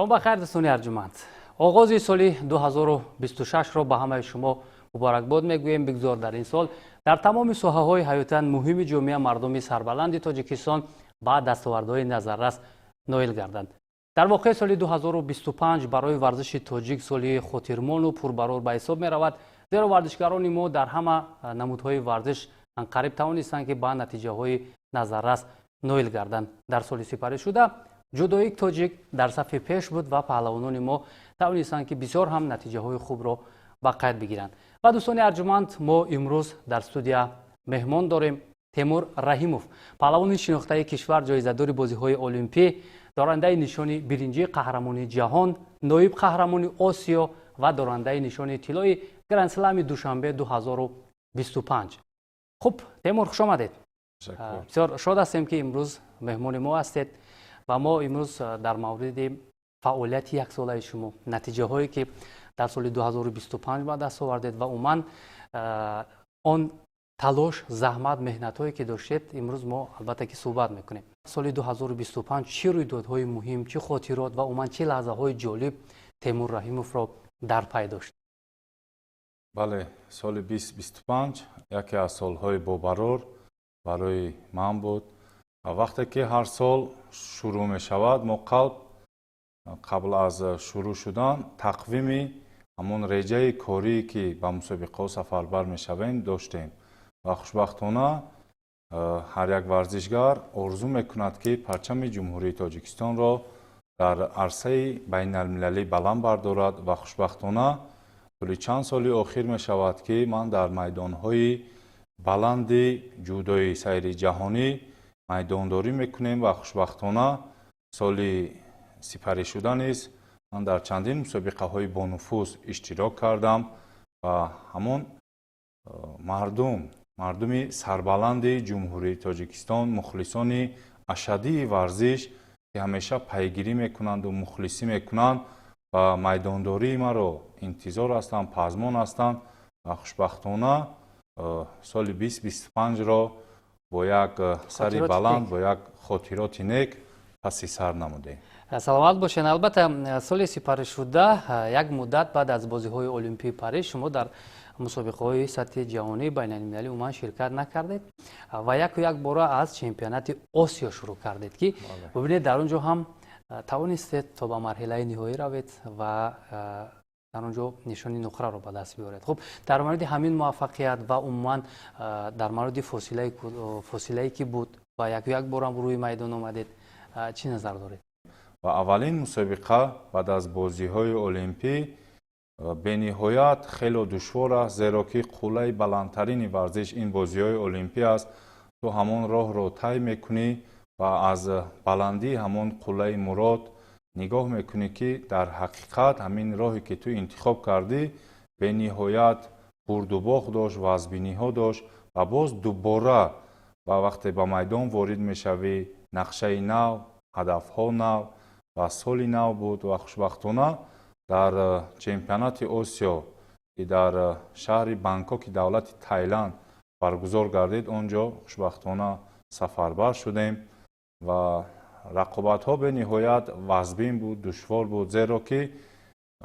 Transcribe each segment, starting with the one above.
شما بخیر دوستان ارجمند. آغاز سال 2026 را به همه شما مبارکباد میگوییم. بگذار در این سال در تمام ساحه‌های حیاتاً مهم جامعه مردم سربلند تاجیکستان با دستاوردهای نظررس نایل گردند. در واقع سال 2025 برای ورزش تاجیک سال خاطرمان و پربرار به حساب می رود، زیرا ورزشکاران ما در همه نمودهای ورزش انقریب توانستند که با نتیجه های نظررس نایل گردند. در سال سپری شده جودویی تاجیک در صف پیش بود و پهلوانان ما توانستند که بسیار هم نتیجه های خوب را به قید بگیرند. و دوستان ارجمند، ما امروز در استودیو مهمان داریم تیمور رحیموف، پهلوان شناخته کشور، جایزه‌دار بازی‌های المپی، دارنده نشان برنجی قهرمانی جهان، نایب قهرمان آسیا و دارنده نشان طلای گرند اسلم دوشنبه 2025. خب تیمور، خوش آمدید. بسیار شاد هستیم که امروز مهمان ما هستید و ما امروز در مورد فعالیت یک ساله شما، نتیجه هایی که در سال 2025 به دست آوردید و عموما آن تلاش، زحمت، مهنت هایی که داشتید، امروز ما البته که صحبت میکنیم. سال 2025 چه رویدادهای مهم، چه خاطرات و عموما چه لحظه های جالب تیمور رحیموف را در پی داشت؟ بله، سال 2025 یکی از سالهای باقرار برای من بود. وقتی که هر سال شروع می شود، ما قبل از شروع شدن تقویم همون رجای کاری که به مسابقه سفربر می شویم داشتیم و خوشبختانه هر یک ورزشگر آرزو میکند که پرچم جمهوری تاجیکستان را در عرصه بین المللی بلند بردارد و خوشبختانه طول چند سال اخیر می شود که من در میدانهای بلند جودوی سیر جهانی میدانداری میکنیم و خوشبختانه سال سپری شده نیست. من در چندین مسابقه های با نفوذ اشتراک کردم و همون مردم سربلند جمهوری تاجیکستان، مخلصان اشدی ورزش که همیشه پیگیری میکنند و مخلصی میکنند و میدانداری ما رو انتظار هستند، پزمان هستند و خوشبختانه سال 2025 را با یک سری بلند، با یک خاطرات نیک پس سر نمودیم. سلامت باشین. البته سال سپری شده یک مدت بعد از بازی‌های المپی پاریس شما در مسابقه‌های سطح جهانی بین المللی عموما شرکت نکردید و یک بار از چمپیونات آسیا شروع کردید که ببینید در اونجا هم توانستید تا به مرحله نهایی روید و در اونجا نشانی نقره رو به دست بیارید. خب در مورد همین موفقیت و عموما در مورد فاصله‌ای که بود و یک بار هم روی میدان آمدید، چی نظر دارید؟ و اولین مسابقه بعد از بازی‌های المپی به نهایت خیلی دشوار است، زیرا که قله بلندترین ورزش این بازی‌های المپی است. تو همون راه رو طی میکنی و از بلندی همون قله مراد نگاه میکنی که در حقیقت همین راهی که تو انتخاب کردی به نهایت برد و باخت داشت، وزبینی ها داشت و باز دوباره و وقتی به میدان وارد میشوی نقشه نو، هدف ها نو و سال نو بود و خوشبختانه در چمپیونات آسیا که در شهر بانکوک دولت تایلند برگزار گردید، اونجا خوشبختانه سفربر شدیم و رقابت ها به نهایت وزبین بود، دشوار بود، زیرا که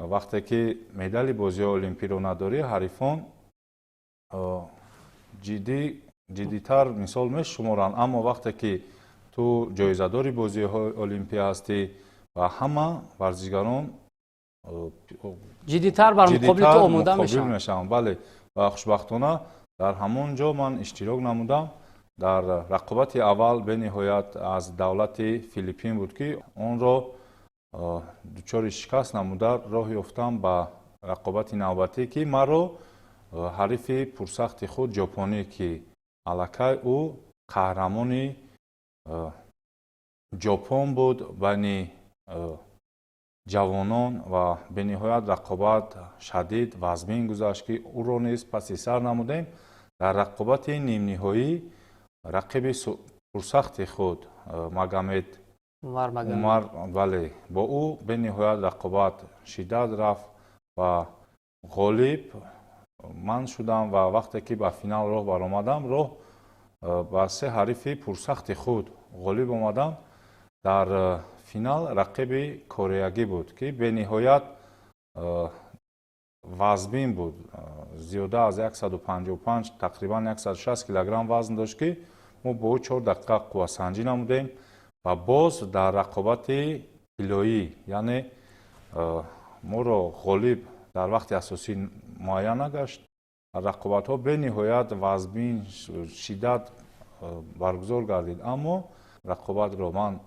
وقتی که مدال بازی المپی رو نداری حریفان جدیتر مثال میشمارن، اما وقتی که تو جایزه‌دار بازی های المپی هستی و همه ورزشگران جدیتر بر مقابل تو آماده میشن. بله و خوشبختانه در همون جا من اشتراک نمودم. در رقابت اول به نهایت از دولت فیلیپین بود که اون را دچار شکست نموده راه یافتم به رقابت نوبتی که مرا حریف پرسخت خود ژاپنی که الکی او قهرمان ژاپن بود بین جوانان و به نهایت رقابت شدید وزبین گذشت که او را نیز پس سر نمودیم. در رقابت نیم نهایی رقیب پرسخت خود مگامد عمر، بله، با او به نهایت رقابت شدت رفت و غالب من شدم و وقتی که به فینال راه برآمدم، با سه حریف پرسخت خود غالب آمدم. در финал рақиби кореягӣ буд, ки бениҳоят вазбин буд. Зиёда аз 155, тақрибан 160 килограмм вазн дошт, ки мо бо ӯ 4 дақиқа қуввасанҷӣ намудем ва боз дар рақобати килоӣ, яъне моро ғолиб дар вақти асосӣ муайян нагашт. рақобатҳо бениҳоят вазбин, шиддат баргузор гардид, аммо рақобатро ман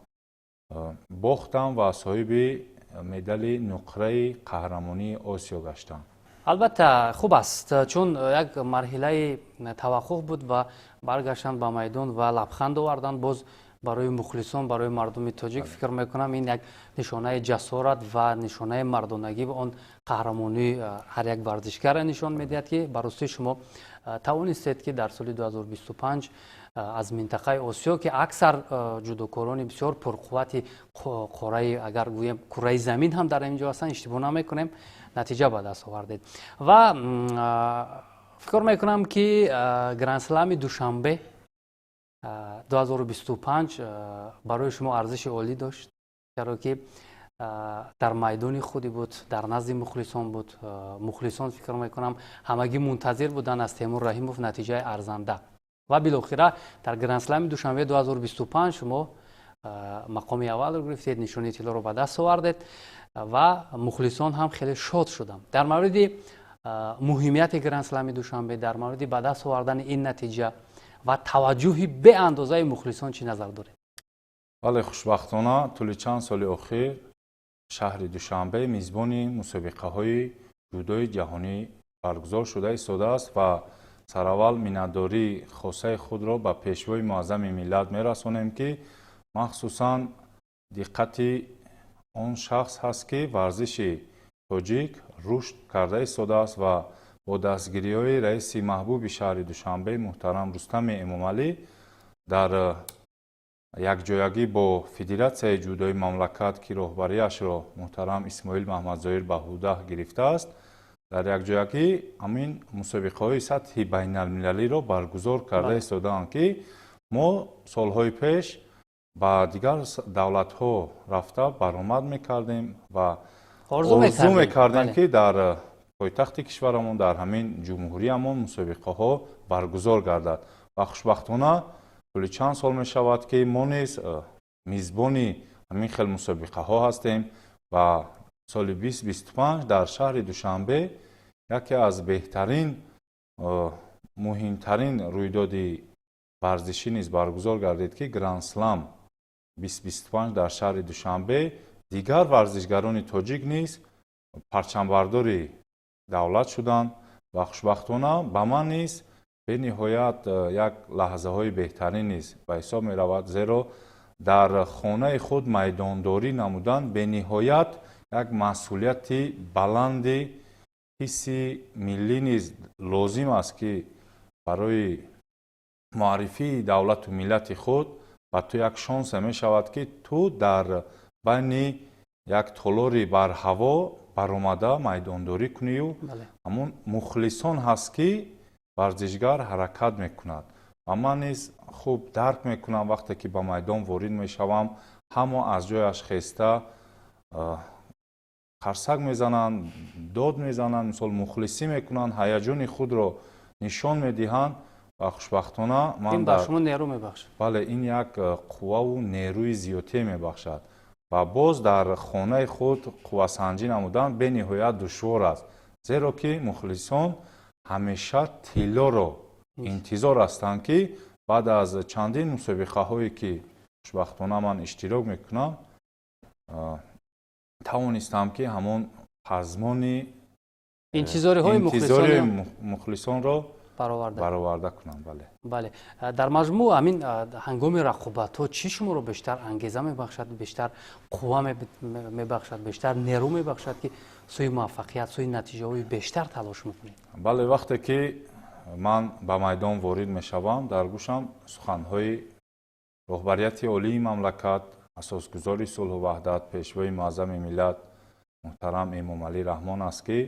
бохтам ва соҳиби медали нуқраи қаҳрамонии Осиё гаштам. албатта хуб аст, чун як марҳилаи таваққуф буд ва баргаштан ба майдон ва лабханд овардан боз барои мухлисон, барои мардуми тоҷик фикр мекунам ин як нишонаи ҷасорат ва нишонаи мардонагӣ ва он қаҳрамонии ҳар як варзишгара нишон медиҳад, ки ба ростии шумо тавонистед ки дар соли 2025 аз минтақаи Осиё, ки аксар ҷудокорони бисёр пурқуввати қораи, агар гӯем кураи замин ҳам дар ин ҷо ҳастанд, иштибоҳ намекунем, натиҷа ба даст овардед. Ва фикр мекунам ки гранд-слами душанбе 2025 барои шумо арзиши олӣ дошт, чаро ки дар майдони худи буд, дар назди мухлисон буд. Мухлисон фикр мекунам ҳамагӣ мунтазир буданд аз Темур Раҳимов натиҷаи арзанда. ва билохира дар гранд-слами душанбе 2025 шумо мақоми аввалро гирифтед, нишони тиллоро ба даст овардед ва мухлисон ҳам хеле шод шудам. дар мавриди муҳимияти гранд-слами душанбе, дар мавриди ба даст овардани ин натиҷа ва таваҷҷӯҳи беандозаи мухлисон чӣ назар доред? бале, хушбахтона тӯли чанд соли охир шаҳри Душанбе мизбони мусобиқаҳои ҷудои ҷаҳонӣ баргузор шуда истодааст ва сараввал миннатдории хосаи худро ба пешвои муаззами миллат мерасонем, ки махсусан диққати он шахс ҳаст, ки варзиши тоҷик рушд карда истодааст ва бо дастгириҳои раиси маҳбуби шаҳри Душанбе муҳтарам Рустами Эмомалӣ дар якҷоягӣ бо Федератсияи ҷудои мамлакат, ки роҳбариашро муҳтарам Исмоил Маҳмадзоҳир Баҳудаҳ гирифтааст, дар якҷоягӣ ҳамин мусобиқаҳои сатҳи байналмилалиро баргузор карда истодаанд, ки мо солҳои пеш ба дигар давлатҳо рафта баромад мекардем ва орзу мекардем, ки дар пойтахти кишварамон, дар ҳамин ҷумҳуриямон мусобиқаҳо баргузор гардад. ва хушбахтона тӯли чанд сол мешавад, ки мо низ мизбони ҳамин хел мусобиқаҳо ҳастем ва соли 2025 дар шаҳри Душанбе яке аз беҳтарин, муҳимтарин рӯйдоди варзишӣ низ баргузор гардид, ки гранд-слам 2025 дар шаҳри Душанбе дигар варзишгарони тоҷик низ парчамбардори давлат шуданд ва хушбахтона ба ман низ бениҳоят як лаҳзаҳои беҳтарин низ ба ҳисоб меравад, зеро дар хонаи худ майдондорӣ намудан бениҳоят як масъулияти баланди ҳисси миллӣ низ лозим аст, ки барои муаррифии давлату миллати худ ба ту як шонсе мешавад, ки ту дар байни як толори бар ҳаво баромада майдондорӣ кунию ҳамон мухлисон ҳаст, ки варзишгар ҳаракат мекунад. ва ман низ хуб дарк мекунам вақте ки ба майдон ворид мешавам, ҳама аз ҷояш хеста қарсак мезананд, дод мезананд, мисол мухлисӣ мекунанд, ҳаяҷони худро нишон медиҳанд ва хушбахтона ин ба шумо нерӯ мебахшад. бале, ин як қувваву нерӯи зиёдтие мебахшад ва боз дар хонаи худ қуввасанҷӣ намудан бениҳоят душвор аст, зеро ки мухлисон ҳамеша тиллоро интизор ҳастанд, ки баъд аз чандин мусобиқаҳое ки хушбахтона ман иштирок мекунам, тавонистам, ки ҳамон ҳазмони интизориҳои мухлисонро бароварда кунам. бале, дар маҷмӯъ ҳамин ҳангоми рақобатҳо чӣ шуморо бештар ангеза мебахшад, бештар қувва мебахшад, бештар нерӯ мебахшад, ки сӯи муваффақият, сӯи натиҷаҳои бештар талош мекунед? бале, вақте ки ман ба майдон ворид мешавам, дар гӯшам суханҳои роҳбарияти олии мамлакат, асосгузори сулҳу ваҳдат, пешвои муаззами миллат муҳтарам Эмомалӣ Раҳмон аст, ки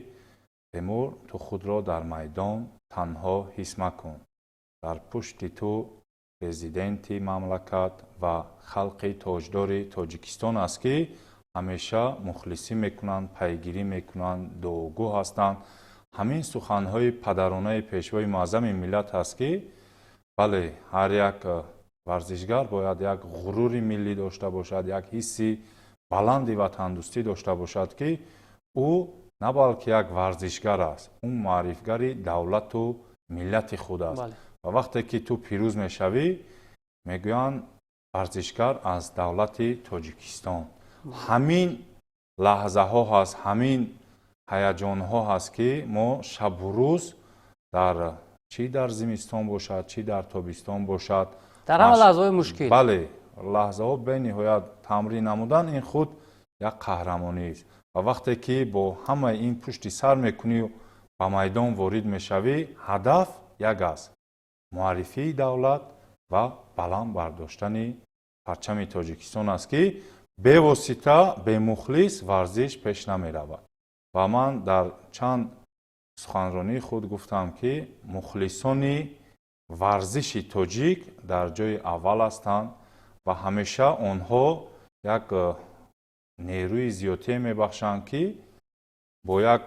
Темур, ту худро дар майдон танҳо ҳис макун. Дар пушти ту президенти мамлакат ва халқи тоҷдори Тоҷикистон аст, ки ҳамеша мухлисӣ мекунанд, пайгирӣ мекунанд, дуогӯ ҳастанд. ҳамин суханҳои падаронаи пешвои муаззами миллат ҳаст, ки бале ҳар як варзишгар бояд як ғурури миллӣ дошта бошад, як ҳисси баланди ватандӯстӣ дошта бошад, ки ӯ на балки як варзишгар аст, ӯ муаррифгари давлату миллати худ аст. ва вақте ки ту пирӯз мешавӣ, мегӯянд варзишгар аз давлати Тоҷикистон. ҳамин лаҳзаҳо ҳаст, ҳамин ҳаяҷонҳо ҳаст, ки мо шабу рӯз чӣ дар зимистон бошад, чӣ дар тобистон бошад, дар ҳама лаҳзаҳои мушкил, бале лаҳзаҳо бениҳоят тамрин намудан ин худ як қаҳрамонист. ва вақте ки бо ҳамаи ин пушти сар мекунӣ ба майдон ворид мешавӣ, ҳадаф як аст: муаррифии давлат ва баланд бардоштани парчами Тоҷикистон аст, ки бевосита бемухлис варзиш пеш намеравад. ва ман дар чанд суханронии худ гуфтам, ки мухлисони варзиши тоҷик дар ҷои аввал ҳастанд ва ҳамеша онҳо як нерӯи зиёдие мебахшанд, ки бо як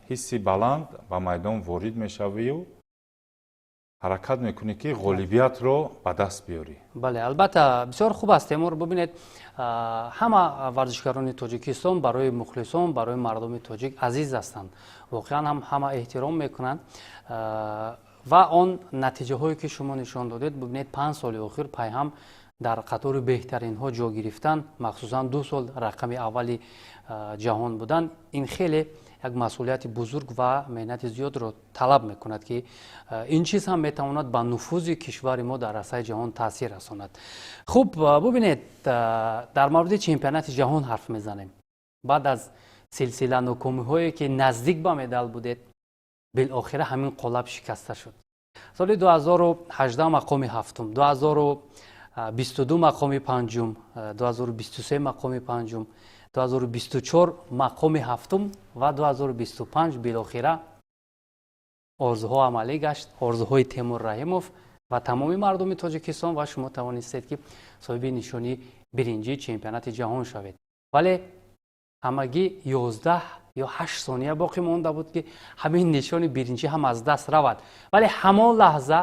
ҳисси баланд ба майдон ворид мешавию ҳаракат мекунӣ, ки ғолибиятро ба даст биёрӣ. бале, албатта бисёр хуб аст Темур. бубинед, ҳама варзишгарони Тоҷикистон барои мухлисон, барои мардуми тоҷик азиз ҳастанд, воқеан ҳам ҳама эҳтиром мекунанд. ва он натиҷаҳое ки шумо нишон додед, бубинед 5 соли охир пайҳам дар қатори беҳтаринҳо ҷо гирифтан, махсусан 2 сол рақами аввали ҷаҳон будан, ин хеле як масъулияти бузург ва меҳнати зиёдро талаб мекунад, ки ин чиз ҳам метавонад ба нуфузи кишвари мо дар асаи ҷаҳон таъсир расонад. хуб, бубинед, дар мавриди чемпионати ҷаҳон ҳарф мезанем. баъд аз силсила нокомиҳое ки наздик ба медал будед, билохира ҳамин қолаб шикаста шуд. соли 2018 мақоми ҳафтум, 2022 мақоми панҷум, 2023 мақоми панҷум, 2024 мақоми ҳафтум ва 2025 билохира орзуҳо амалӣ гашт, орзуҳои Темур Раҳимов ва тамоми мардуми Тоҷикистон, ва шумо тавонистед ки соҳиби нишони биринҷии чемпионати ҷаҳон шавед. вале ҳамагӣ 11 ё 8 сония боқӣ монда буд, ки ҳамин нишони биринҷӣ ҳам аз даст равад. вале ҳамон лаҳза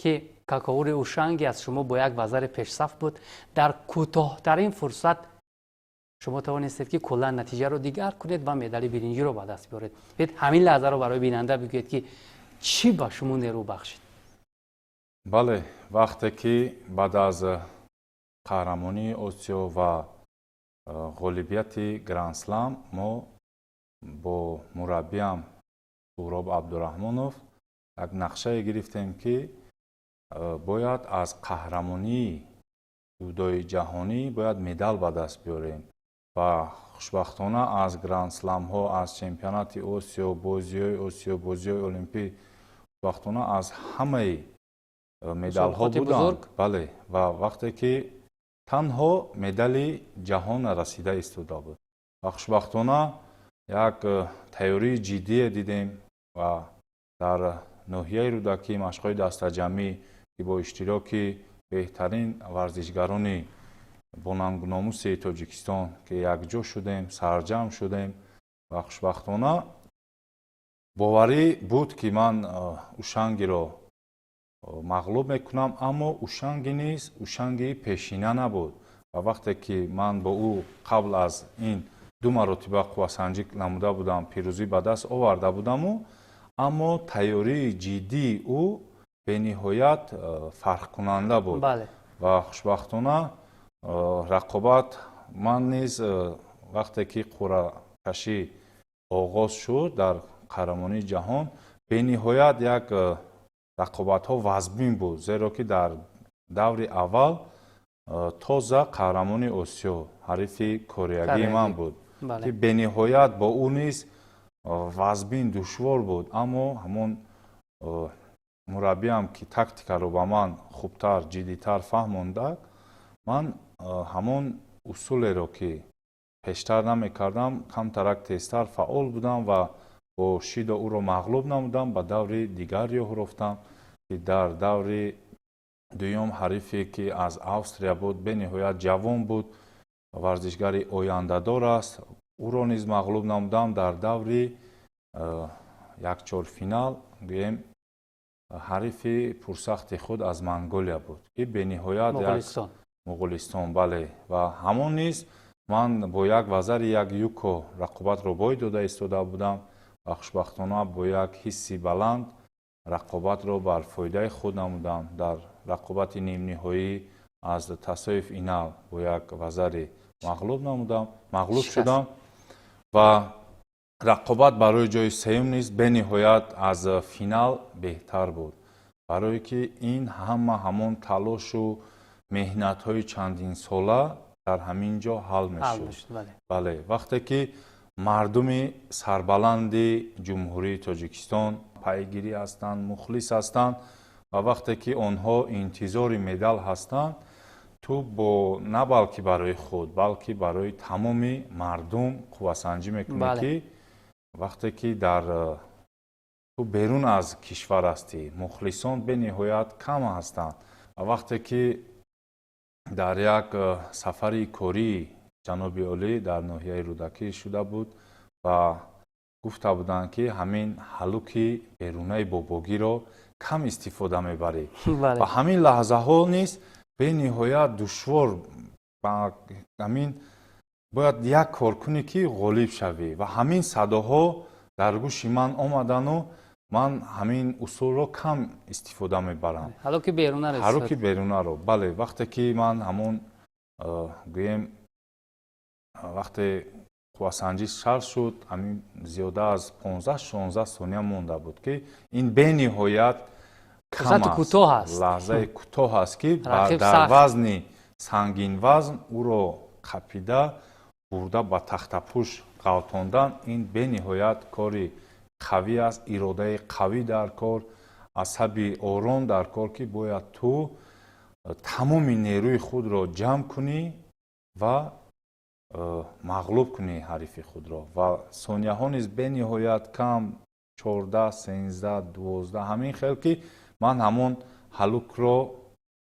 ки какаури ушанги аз шумо бо як вазари пешсаф буд, дар кӯтоҳтарин фурсат шумо тавонистед ки куллан натиҷаро дигар кунед ва медали биринҷиро ба даст биёред. ҳамин лаҳзаро барои бинанда бигӯед, ки чӣ ба шумо нерӯ бахшид? бале, вақте ки баъд аз қаҳрамонии Осиё ва ғолибияти Гранд-слам мо бо мураббиам Суроб Абдураҳмонов як нақшае гирифтем, ки бояд аз қаҳрамонии ҷудои ҷаҳонӣ бояд медал ба даст биёрем. ва хушбахтона аз грандсламҳо, аз чемпионати Осиё, бозиҳои Осиё, бозиҳои олимпӣ, хушбахтона аз ҳамаи медалҳо буданд. бале, ва вақте ки танҳо медали ҷаҳон расида истода буд. ва хушбахтона як тайёрии ҷиддие дидем ва дар ноҳияи рӯдакӣ машқҳои дастаҷамӣ, ки бо иштироки беҳтарин варзишгарони бонангуномуси Тоҷикистон, ки якҷо шудем, сарҷамъ шудем ва хушбахтона боварӣ буд, ки ман ушангиро мағлуб мекунам, аммо ушанги низ ушанги пешина набуд. ва вақте ки ман бо ӯ қабл аз ин 2 маротиба қуввасанҷӣ намуда будам, пирӯзӣ ба даст оварда будаму, аммо тайёрии ҷиддии ӯ бениҳоят фарқкунанда буд. ва хушбахтона рақобат, ман низ вақте ки қуръакашӣ оғоз шуд дар қаҳрамонии ҷаҳон, бениҳоят як рақобатҳо вазбин буд, зеро ки дар даври аввал тоза қаҳрамони Осиё, ҳарифи кореягии ман буд, ки бениҳоят бо ӯ низ вазбин душвор буд. аммо ҳамон мураббиам, ки тактикаро ба ман хубтар, ҷиддитар фаҳмондак, ман ҳамон усулеро ки пештар намекардам, камтарак тезтар фаъол будам ва бо шидо ӯро мағлуб намудам. ба даври дигар роҳ рафтам, ки дар даври дуюм ҳарифе ки аз Австрия буд, бениҳоят ҷавон буд, варзишгари ояндадор аст. Ӯро низ мағлуб намудам дар даври якчорфинал. Гӯем ҳарифи пурсахти худ аз Монголия буд, ки бениҳоят Муғулистон, бале. Ва ҳамон низ ман бо як вазари як юко рақобатро бой дода истода будам ва хушбахтона бо як ҳисси баланд рақобатро бар фоидаи худ намудам. Дар рақобати нимниҳоӣ аз Тасоиф Инал бо як вазари мағлуб шудам ва рақобат барои ҷои сеюм низ бениҳоят аз финал беҳтар буд, барое ки ин ҳамон талошу меҳнатҳои чандинсола дар ҳамин ҷо ҳал мешуд. Бале, вақте ки мардуми сарбаланди ҷумҳурии Тоҷикистон пайгирӣ ҳастанд, мухлис ҳастанд ва вақте ки онҳо интизори медал ҳастанд, ту бо на балки барои худ, балки барои тамоми мардум қуввасанҷӣ мекунӣ ки вақте ки дар ту берун аз кишвар ҳастӣ, мухлисон бениҳоят кам ҳастанд. Ва вақте ки дар як сафари кории ҷаноби олӣ дар ноҳияи Рӯдакӣ шуда буд ва гуфта буданд ки ҳамин ҳалуки берунаи бобогиро кам истифода мебарӣ. Ва ҳамин лаҳзаҳо низ бениҳоят душвор, ҳамин бояд як кор кунӣ ки ғолиб шавӣ. Ва ҳамин садоҳо дар гӯши ман омадану ман ҳамин усулро кам истифода мебарам. ҳалуки берунаро. Бале, вақте ки ман ҳамон гӯем вақте қуввасанҷӣ шар шуд, ҳамин зиёда аз 15-16 сония монда буд ки ин бениҳоят кам аст. Лаҳзаи кӯтоҳ аст ки дар вазни сангинвазн ӯро қапида бурда ба тахтапӯш ғалтондан, ин бениҳоят кори қавӣ аст, иродаи қавӣ дар кор, асаби ором дар кор ки бояд ту тамоми нерӯи худро ҷамъ кунӣ ва мағлуб кунӣ ҳарифи худро. Ва сонияҳо низ бениҳоят кам, 14, 13, 12, ҳамин хел ки ман ҳамон ҳалукро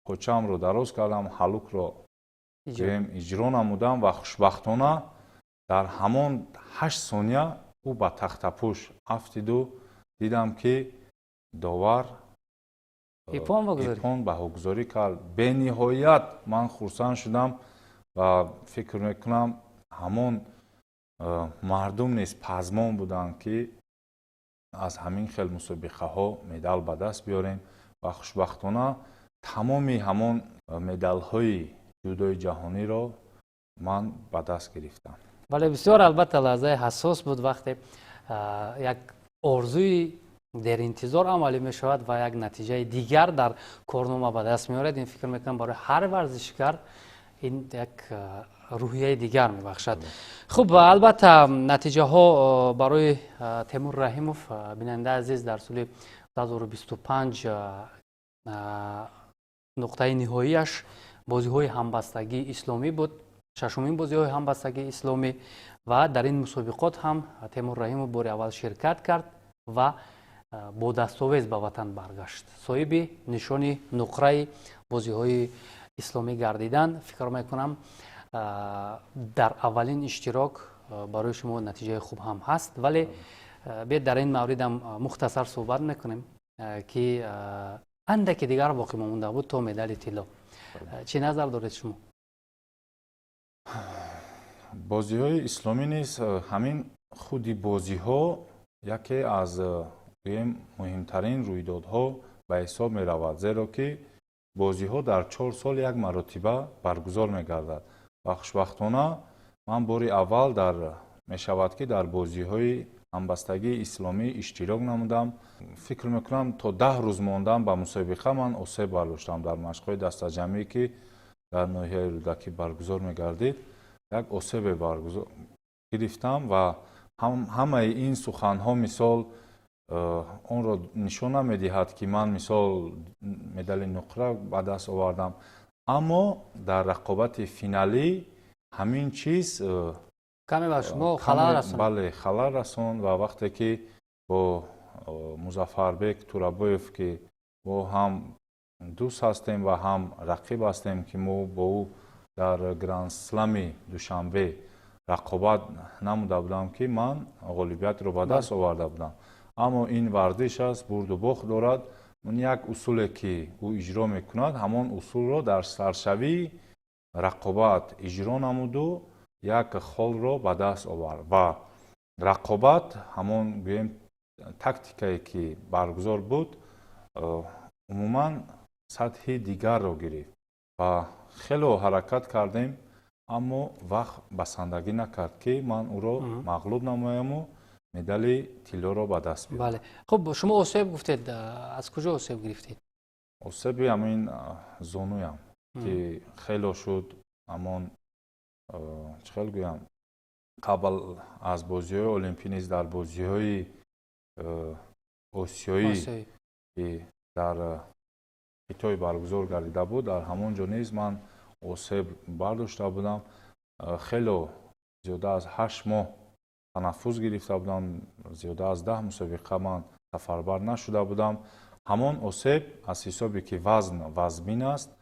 почамро дароз кардам, ҳалукро иҷро намудам ва хушбахтона дар ҳамон 8 сония ӯ ба тахтапӯш афтиду дидам ки довар ипон баҳогузорӣ кард. Бениҳоят ман хурсанд шудам ва фикр мекунам ҳамон мардум низ пазмон буданд ки аз ҳамин хел мусобиқаҳо медал ба даст биёрем ва хушбахтона тамоми ҳамон медалҳои ҷудои ҷаҳониро ман ба даст гирифтам. вале бисёр албатта лаҳзаи ҳассос буд вақте як орзуи деринтизор амалӣ мешавад ва як натиҷаи дигар дар корнома ба даст меорад. Ин фикр мекунам барои ҳар варзишгар ин як рӯҳияи дигар мебахшад. хуб, албатта натиҷаҳо барои Темур Раҳимов бинандаи азиз дар соли 2025 нуқтаи ниҳоияш бозиҳои ҳамбастагии исломӣ буд, шашумин бозиҳои ҳамбастагии исломӣ ва дар ин мусобиқот ҳам Темур Раҳимов бори аввал ширкат кард ва бо дастовез ба ватан баргашт. Соҳиби нишони нуқраи бозиҳои исломӣ гардидан, фикр мекунам дар аввалин иштирок барои шумо натиҷаи хуб ҳам ҳаст. Вале биед дар ин мавридам мухтасар суҳбат мекунем ки андаке дигар боқӣ монда буд то медали тилло. чӣ назар доред шумо? бозиҳои исломӣ низ ҳамин худи бозиҳо яке аз муҳимтарин рӯйдодҳо ба ҳисоб меравад, зеро ки бозиҳо дар 4 сол як маротиба баргузор мегардад ва хушбахтона ман бори аввал мешавад ки дар бозиҳои ҳамбастагии исломӣ иштирок намудам. фикр мекунам то 10 рӯз мондан ба мусобиқа ман осеб бардоштам дар машқҳои дастаҷамӣ ки дар ноҳияи Рӯдакӣ баргузор мегардид. як осебе гирифтам ва ҳамаи ин суханҳо мисол онро нишон намедиҳад ки ман мисол медали нуқра ба даст овардам, аммо дар рақобати финалӣ ҳамин чиз каме ба шумо халал расонд. бале, халал расонд ва вақте ки бо Музаффарбек Турабоев ки бо ҳам دوست هستیم و هم رقیب هستیم که ما با او در گراند سلمی دوشنبه رقابت نموده بودم که من غالبیت رو به دست آورده بودم. اما این ورزش است، برد و باخت دارد. اون یک اصولی که او اجرا میکند همان اصول رو در سرشوی رقابت اجرا نمود و یک خال رو به دست آورد و رقابت همون گویم تاکتیکایی که برگزار بود عموما سطح دیگر رو گرفت و خیلی حرکت کردیم اما وقت بسندگی نکرد که من او رو مغلوب نمایم و مدال طلا رو به دست بیارم. بله. خب شما اوسیب گفتید، از کجا اوسیب گرفتید؟ اوسیب همین زانویم که خیلی شد، همون چخیل گویم قبل از بازی‌های المپی نیز در بازی‌های آسیایی که در کیتوی برگزار گردیده بود در همونجا نیز من اوسیب برداشته بودم. خیلی زیاده از 8 ماه تنفس گرفته بودم، زیاده از 10 مسابقه من سفربر نشده بودم. همون اوسیب از حسابی که وزمین است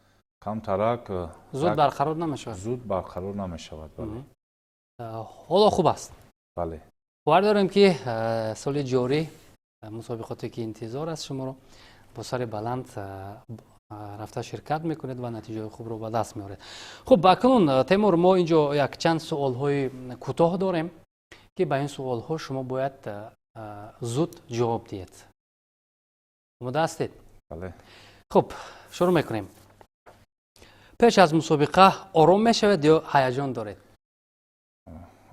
کمترک زود برقرار نمیشود. زود برقرار نمیشود. بله. حالا خوب است. بله. باور دارم که سال جاری مسابقاتی که انتظار است شما رو با سر بلند رفته شرکت میکنید و نتیجه خوب رو به دست میارید. خب اکنون تیمور ما اینجا یک چند سوال های کوتاه داریم که به این سوال ها شما باید زود جواب دهید. آماده هستید؟ بله. خب شروع میکنیم. پیش از مسابقه آرام میشوید یا هیجان دارید؟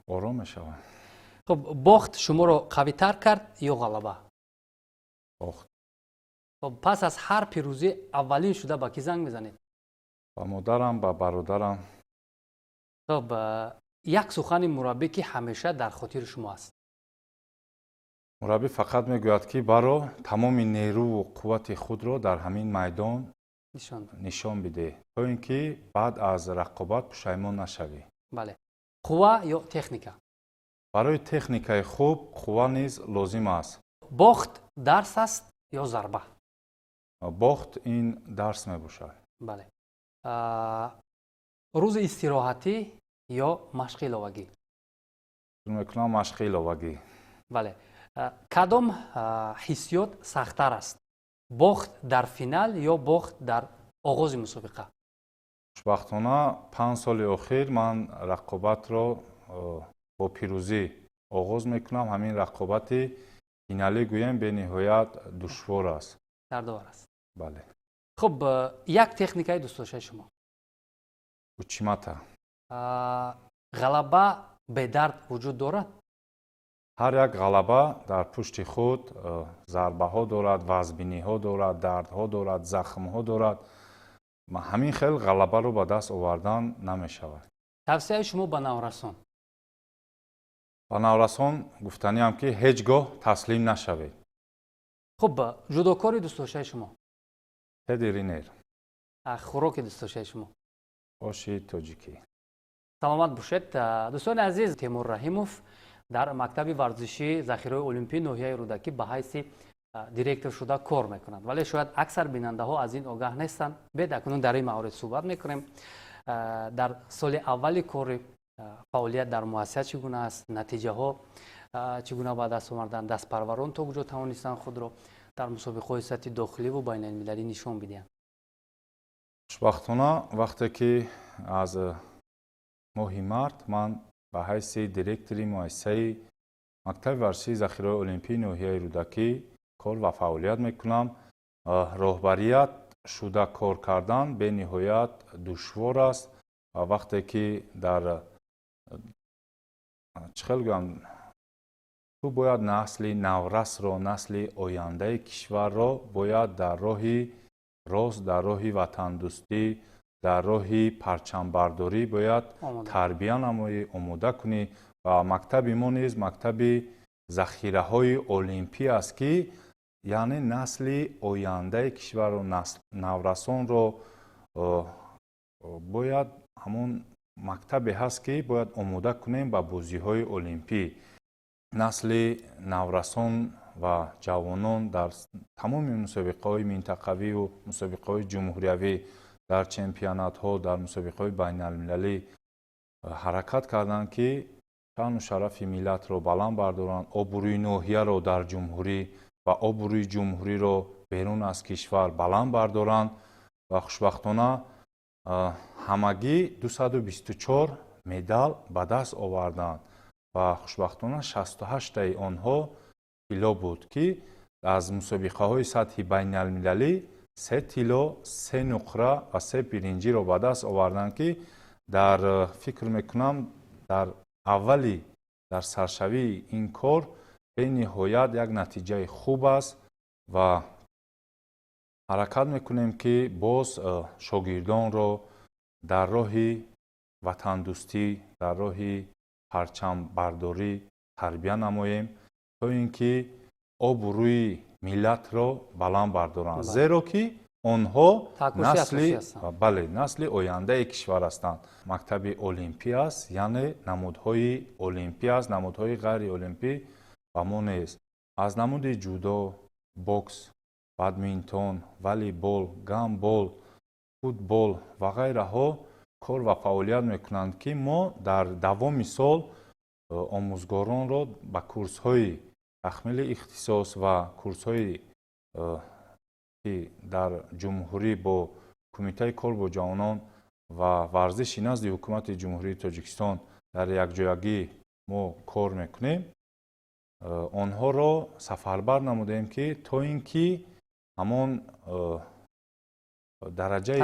آرام میشوم. خب باخت شما رو قوی تر کرد یا غلبه؟ باخت. خب پس از هر پیروزی اولین شده با کی زنگ میزنید؟ با مادرم، با برادرم. خب یک سخن مربی که همیشه در خاطر شما است. مربی فقط میگوید که برای تمام نیرو و قوت خود را در همین میدان نشان بده تا اینکه بعد از رقابت پشیمان نشوی. بله. قوه یا تکنیکا؟ برای تکنیکای خوب قوه نیز لازم است. باخت درس است یا ضربه؟ باخت این درس میباشد. بله. روز استراحتی یا مشق علاوگی؟ میکنم مشق علاوگی. بله. کدام حسیات سخت‌تر است؟ باخت در فینال یا باخت در آغاز مسابقه؟ خوشبختانه 5 سال اخیر من رقابت را با پیروزی آغاز میکنم. همین رقابت فینالی گویم به نهایت دشوار است. دردآور است. بله. خب یک تکنیکای دوست داشته شما؟ اوچیماتا. غلبه به درد وجود دارد؟ هر یک غلبه در پشت خود ضربه ها دارد، وزبینی ها دارد، درد ها دارد، زخم ها دارد. همین خیلی غلبه رو به دست آوردن نمی شود. توصیه شما به نورسان؟ به نورسان گفتنی هم که هیچگاه تسلیم نشوید. خب جودوکاری دوست داشته شما؟ هدرینر. خوراک دوست داشته شما؟ آشی تاجیکی. سلامت باشید. دوستان عزیز، تیمور رحیموف در مکتب ورزشی ذخیره المپی ناحیه رودکی به حیث دیرکتور شده کار میکنند، ولی شاید اکثر بیننده ها از این آگاه نیستند. بعد اکنون در این مورد صحبت میکنیم. در سال اول کار فعالیت در مؤسسه چگونه است؟ نتیجه ها چگونه به دست آوردن؟ دست پروران تا کجا توانستند خود را در مسابقات سطحی داخلی و بین المللی نشان بدهند؟ خوشبختانه وقتی که از ماه مارت من به حیث دیرکتوری مؤسسه مکتب ورزشی ذخیره المپی ناحیه رودکی کار و فعالیت میکنم. راهبریت شده کار کردن به نهایت دشوار است و وقتی که در تو باید نسل نورس را، نسل آینده کشور را باید در راهی راست، در راهی وطن دوستی، در راهی پرچم برداری باید تربیت نمایی، آماده کنی و مکتب ما نیز مکتب ذخیره های المپی است که یعنی نسل آینده کشور و نسل نورسان را باید همون مکتبی هست که باید آماده کنیم به بازی های المپی. نسل نورسان ва ҷавонон дар тамоми мусобиқаҳои минтақавӣ ва мусобиқаҳои ҷумҳуриявӣ дар чемпионатҳо дар мусобиқаҳои байналмилалӣ ҳаракат карданд ки шаъну шарафи миллатро баланд бардоранд, обрӯи ноҳияро дар ҷумҳурӣ ва обрӯи ҷумҳуриро берун аз кишвар баланд бардоранд ва хушбахтона ҳамагӣ 224 медал ба даст оварданд ва хушбахтона 68таи онҳо тилло буд ки аз мусобиқаҳои сатҳи байналмилалӣ 3 тилло, 3 нуқра ва 3 биринҷиро ба даст оварданд ки дар фикр мекунам дар аввали дар саршавии ин кор бениҳоят як натиҷаи хуб аст ва ҳаракат мекунем ки боз шогирдонро дар роҳи ватандӯстӣ, дар роҳи парчамбардорӣ тарбия намоем то ин ки обрӯи миллатро баланд бардоранд, зеро ки онҳо насли ояндаи кишвар ҳастанд. Мактаби олимпӣ аст, яъне намудҳои олимпӣ аст, намудҳои ғайриолимпӣ ба мо нест. Аз намуди ҷудо, бокс, бадминтон, волейбол, гандбол, футбол ва ғайраҳо кор ва фаъолият мекунанд ки мо дар давоми сол омӯзгоронро ба курсҳои тахмили ихтисос ва курсҳои ки дар ҷумҳурӣ бо кумитаи кор бо ҷавонон ва варзиши назди ҳукумати ҷумҳурии Тоҷикистон дар якҷоягӣ мо кор мекунем. Онҳоро сафарбар намудем ки то ин ки ҳамон дараҷаи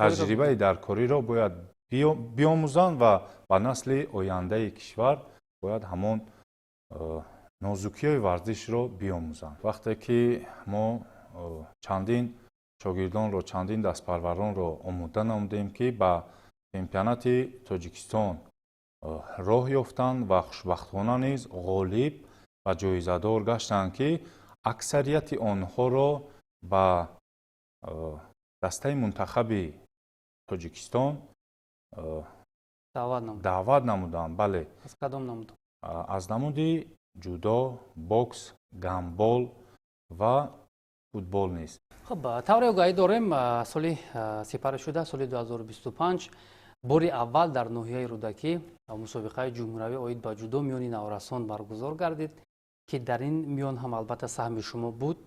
таҷрибаи даркориро бояд биомӯзанд ва ба насли ояндаи кишвар бояд ҳамон нозукиҳои варзишро биомӯзанд. Вақте ки мо чандин шогирдонро, чандин дастпарваронро омода намудем ки ба чемпионати Тоҷикистон роҳ ёфтанд ва хушбахтона низ ғолиб ва ҷоизадор гаштанд ки аксарияти онҳоро ба дастаи мунтахаби Тоҷикистон даъват намуданд. Бале, аз кадом намуд? аз намуди ҷудо, бокс, гандбол ва футбол низ. Хуб, тавре огаҳӣ дорем, соли сипарашуда соли 2025 бори аввал дар ноҳияи рӯдакӣ мусобиқаи ҷумҳуриявӣ оид ба ҷудо миёни наврасон баргузор гардид ки дар ин миён ҳам албатта саҳми шумо буд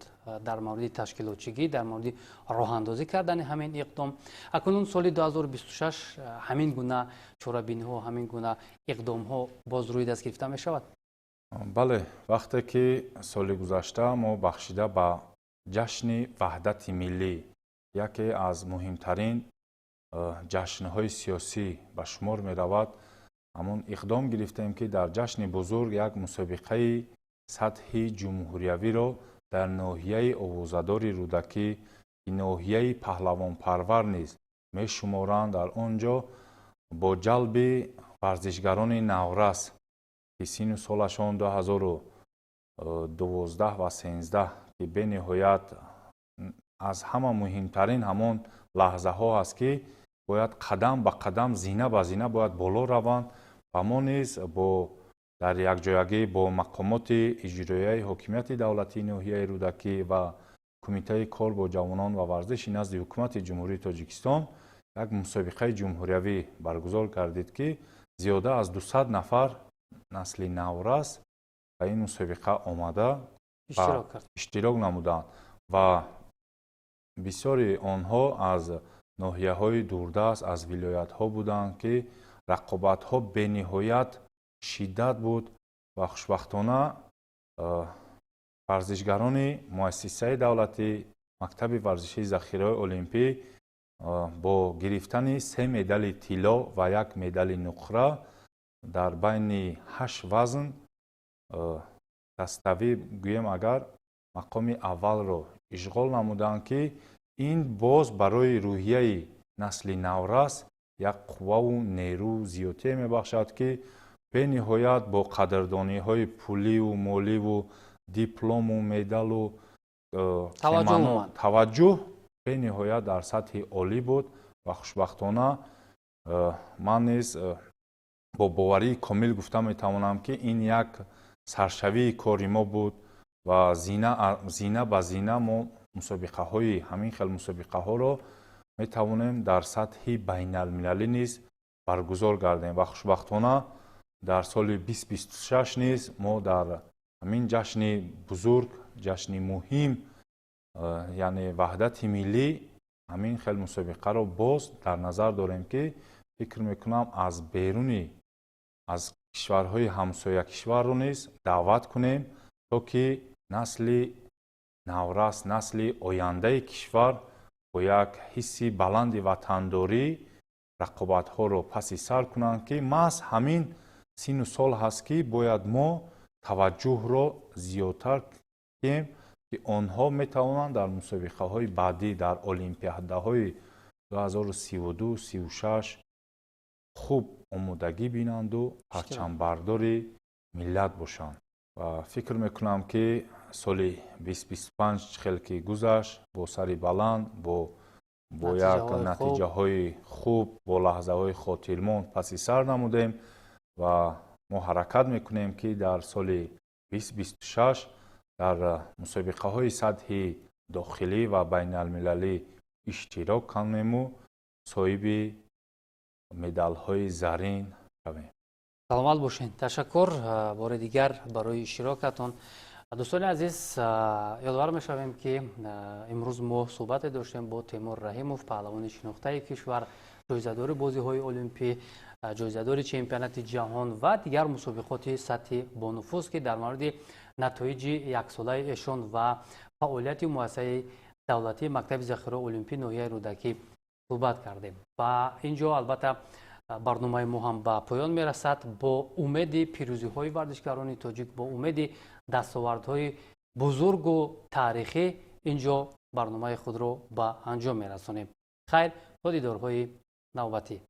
дар мавриди ташкилотчигӣ, дар мавриди роҳандозӣ кардани ҳамин иқдом. Акнун соли 2026 ҳамин гуна чорабиниҳо, ҳамин гуна иқдомҳо боз рӯи даст гирифта мешавад? Бале, вақте ки соли гузашта мо бахшида ба ҷашни ваҳдати миллӣ, яке аз муҳимтарин ҷашнҳои сиёсӣ ба шумор меравад, ҳамон иқдом гирифтем ки дар ҷашни бузург як мусобиқаи сатҳи ҷумҳуриявиро дар ноҳияи овозадори рӯдакӣ ки ноҳияи паҳлавонпарвар низ мешуморанд, дар он ҷо бо ҷалби варзишгарони наврас ки сину солашон 2012 ва 13 ки бениҳоят аз ҳама муҳимтарин ҳамон лаҳзаҳо аст ки бояд қадам ба қадам, зина ба зина бояд боло раванд ва мо низ бо дар якҷоягӣ бо мақомоти иҷроияи ҳокимияти давлатии ноҳияи рӯдакӣ ва кумитаи кор бо ҷавонон ва варзиши назди ҳукумати ҷумҳурии Тоҷикистон як мусобиқаи ҷумҳуриявӣ баргузор гардид ки зиёда аз 200 нафар насли наврас ба ин мусобиқа омада иштирок намуданд ва бисёри онҳо аз ноҳияҳои дурдаст, аз вилоятҳо буданд ки рақобатҳо бениҳоят шиддат буд ва хушбахтона варзишгарони муассисаи давлатӣ мактаби варзишии захираҳои олимпӣ бо гирифтани 3 медали тилло ва 1 медали нуқра дар байни 8 вазн дастави гӯем агар мақоми аввалро ишғол намуданд ки ин боз барои рӯҳияи насли наврас як қувваву нерӯ зиёдие мебахшад ки бениҳоят бо қадрдониҳои пуливу моливу диплому медалу таваҷҷӯҳ бениҳоят дар сатҳи олӣ буд ва хушбахтона ман низ бо боварии комил гуфта метавонам ки ин як саршавии кори мо буд و زینه به زینه ما مسابقه های همین خیل مسابقه ها رو می توانیم در سطح بین المللی نیز برگزار کردیم و خوشبختانه در سال 2026 نیز ما در همین جشن بزرگ، جشن مهم یعنی وحدت ملی همین خیل مسابقه رو باز در نظر داریم که فکر میکنم از بیرونی از کشورهای همسایه کشور رو نیز دعوت کنیم تا که نسل نورس، نسل آینده کشور با یک حسی بلند وطنداری رقابت ها رو پس سر کنند که محض همین سین و سال هست که باید ما توجه رو زیادتر کنیم که آنها می توانند در مسابقه های بعدی در المپیاده های 2032 36 خوب آمادگی بینند و پرچم برداری ملت باشند و فکر میکنم که سال 2025 خیلی که گذشت با سری بلند با یک نتیجه های خوب با لحظه های خاطرماند پس سر نمودیم و ما حرکت میکنیم که در سال 2026 در مسابقه های سطح داخلی و بین المللی اشتراک کنیم و صاحب مدال های زرین شویم. سلامت باشین. تشکر بار دیگر برای اشتراکتان. دوستان عزیز، یادآور میشویم که امروز ما صحبت داشتیم با تیمور رحیموف، پهلوان شناخته کشور، جایزه‌دار بازی‌های المپی، جایزه‌دار چمپیونات جهان و دیگر مسابقات سطح بانفوذ که در مورد نتایج یک ساله ایشان و فعالیت مؤسسه دولتی مکتب ذخیره المپی ناحیه رودکی صحبت کردیم و اینجا البته برنامه ما هم به پایان میرسد. با امید پیروزی های ورزشکاران تاجیک، با امید دستاوردهای بزرگ و تاریخی اینجا برنامه خود را به انجام میرسانیم. خیر، تا دیدارهای نوبتی.